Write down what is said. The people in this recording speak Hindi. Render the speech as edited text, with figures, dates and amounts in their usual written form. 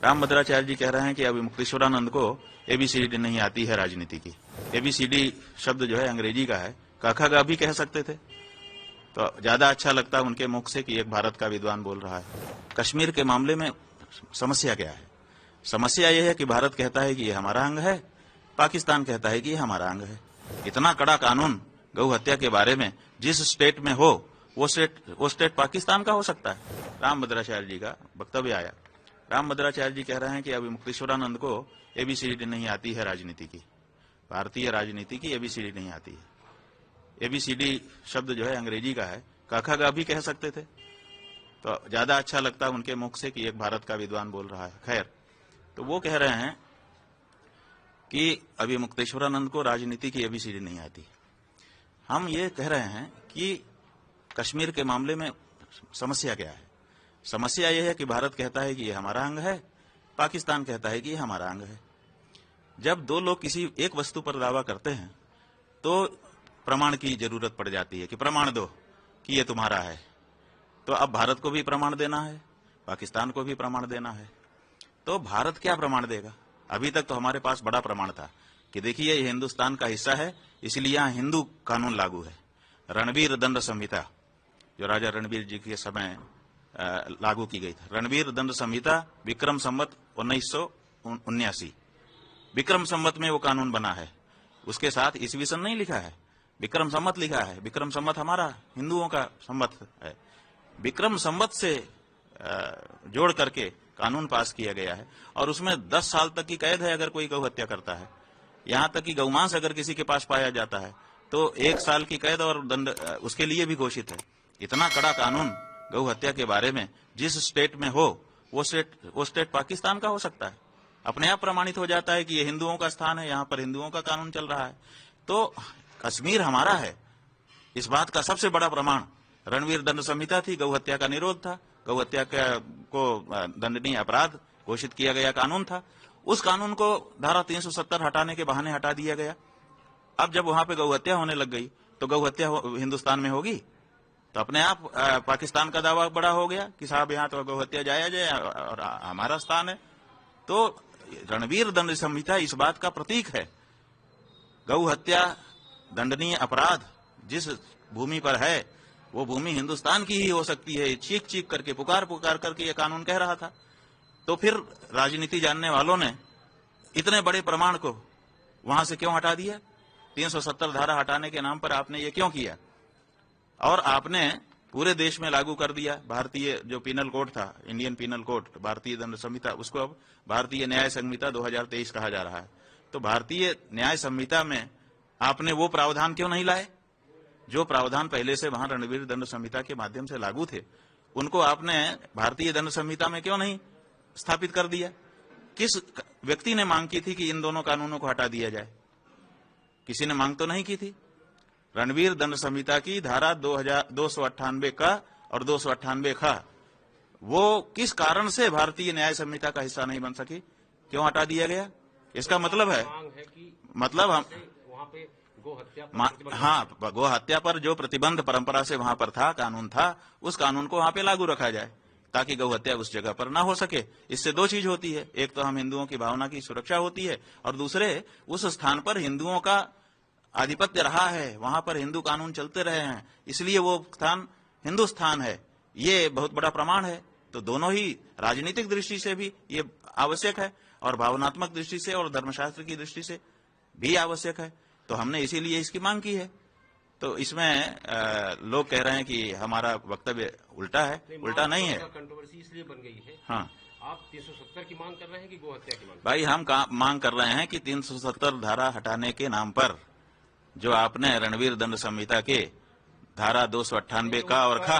रामभद्राचार्य जी कह रहे हैं कि अभी मुक्तेश्वरानंद को एबीसीडी नहीं आती है राजनीति की। एबीसीडी शब्द जो है अंग्रेजी का है, काखा गा भी कह सकते थे तो ज्यादा अच्छा लगता है उनके मुख से कि एक भारत का विद्वान बोल रहा है। कश्मीर के मामले में समस्या क्या है? समस्या यह है कि भारत कहता है कि ये हमारा अंग है, पाकिस्तान कहता है कि ये हमारा अंग है। इतना कड़ा कानून गौ हत्या के बारे में जिस स्टेट में हो वो स्टेट पाकिस्तान का हो सकता है। रामभद्राचार्य जी का वक्तव्य आया। रामभद्राचार्य जी कह रहे हैं कि अभी मुक्तेश्वरानंद को एबीसीडी नहीं आती है राजनीति की, भारतीय राजनीति की एबीसीडी नहीं आती है। एबीसीडी शब्द जो है अंग्रेजी का है, काखा गा भी कह सकते थे तो ज्यादा अच्छा लगता है उनके मुख से कि एक भारत का विद्वान बोल रहा है। खैर, तो वो कह रहे हैं कि अभी मुक्तेश्वरानंद को राजनीति की एबीसीडी नहीं आती। हम ये कह रहे हैं कि कश्मीर के मामले में समस्या क्या है? समस्या यह है कि भारत कहता है कि ये हमारा अंग है, पाकिस्तान कहता है कि ये हमारा अंग है। जब दो लोग किसी एक वस्तु पर दावा करते हैं तो प्रमाण की जरूरत पड़ जाती है कि प्रमाण दो कि ये तुम्हारा है। तो अब भारत को भी प्रमाण देना है, पाकिस्तान को भी प्रमाण देना है। तो भारत क्या प्रमाण देगा? अभी तक तो हमारे पास बड़ा प्रमाण था कि देखिए ये हिंदुस्तान का हिस्सा है, इसलिए यहाँ हिंदू कानून लागू है। रणवीर दंड संहिता जो राजा रणवीर जी के समय लागू की गई थी, रणवीर दंड संहिता विक्रम संवत 1979 विक्रम संवत में वो कानून बना है। उसके साथ ईस्वी सन नहीं लिखा है, विक्रम संवत लिखा है। विक्रम संवत हमारा हिंदुओं का संवत है। विक्रम संवत से जोड़ करके कानून पास किया गया है और उसमें 10 साल तक की कैद है अगर कोई गौ हत्या करता है। यहां तक कि गौमांस अगर किसी के पास पाया जाता है तो 1 साल की कैद और दंड उसके लिए भी घोषित है। इतना कड़ा कानून गौ हत्या के बारे में जिस स्टेट में हो वो स्टेट पाकिस्तान का हो सकता है। अपने आप प्रमाणित हो जाता है कि ये हिंदुओं का स्थान है, यहाँ पर हिंदुओं का कानून चल रहा है। तो कश्मीर हमारा है, इस बात का सबसे बड़ा प्रमाण रणवीर दंड संहिता थी। गौ हत्या का निरोध था, गौ हत्या को दंडनीय अपराध घोषित किया गया कानून था। उस कानून को धारा 370 हटाने के बहाने हटा दिया गया। अब जब वहां पे गौ हत्या होने लग गई तो गौ हत्या हिंदुस्तान में होगी तो अपने आप पाकिस्तान का दावा बड़ा हो गया कि साहब यहाँ तो गौ हत्या जायज है और हमारा स्थान है। तो रणवीर दंड संहिता इस बात का प्रतीक है। गौ हत्या दंडनीय अपराध जिस भूमि पर है वो भूमि हिंदुस्तान की ही हो सकती है। चीख चीख करके पुकार करके ये कानून कह रहा था। तो फिर राजनीति जानने वालों ने इतने बड़े प्रमाण को वहां से क्यों हटा दिया? 370 धारा हटाने के नाम पर आपने ये क्यों किया? और आपने पूरे देश में लागू कर दिया भारतीय जो पिनल कोड था, इंडियन पिनल कोड, भारतीय दंड संहिता, उसको अब भारतीय न्याय संहिता 2023 कहा जा रहा है। तो भारतीय न्याय संहिता में आपने वो प्रावधान क्यों नहीं लाए जो प्रावधान पहले से वहां रणवीर दंड संहिता के माध्यम से लागू थे? उनको आपने भारतीय दंड संहिता में क्यों नहीं स्थापित कर दिया? किस व्यक्ति ने मांग की थी कि इन दोनों कानूनों को हटा दिया जाए? किसी ने मांग तो नहीं की थी। रणवीर दंड संहिता की धारा 298 का और 298 का वो किस कारण से भारतीय न्याय संहिता का हिस्सा नहीं बन सकी? क्यों हटा दिया गया? इसका मतलब है मतलब हम गो हत्या पर जो प्रतिबंध परंपरा से वहां पर था, कानून था, उस कानून को वहां पे लागू रखा जाए ताकि गौ हत्या उस जगह पर ना हो सके। इससे दो चीज होती है, एक तो हम हिंदुओं की भावना की सुरक्षा होती है और दूसरे उस स्थान पर हिंदुओं का आधिपत्य रहा है, वहां पर हिंदू कानून चलते रहे हैं, इसलिए वो स्थान हिंदुस्तान है। ये बहुत बड़ा प्रमाण है। तो दोनों ही राजनीतिक दृष्टि से भी ये आवश्यक है और भावनात्मक दृष्टि से और धर्मशास्त्र की दृष्टि से भी आवश्यक है। तो हमने इसीलिए इसकी मांग की है। तो इसमें लोग कह रहे हैं कि हमारा वक्तव्य उल्टा है। उल्टा नहीं है, कंट्रोवर्सी इसलिए बन गई है। हाँ, आप 370 की मांग कर रहे हैं कि गो हत्या की मांग? भाई हम मांग कर रहे हैं कि 370 धारा हटाने के नाम पर जो आपने रणवीर दंड संहिता के धारा 298 का और खा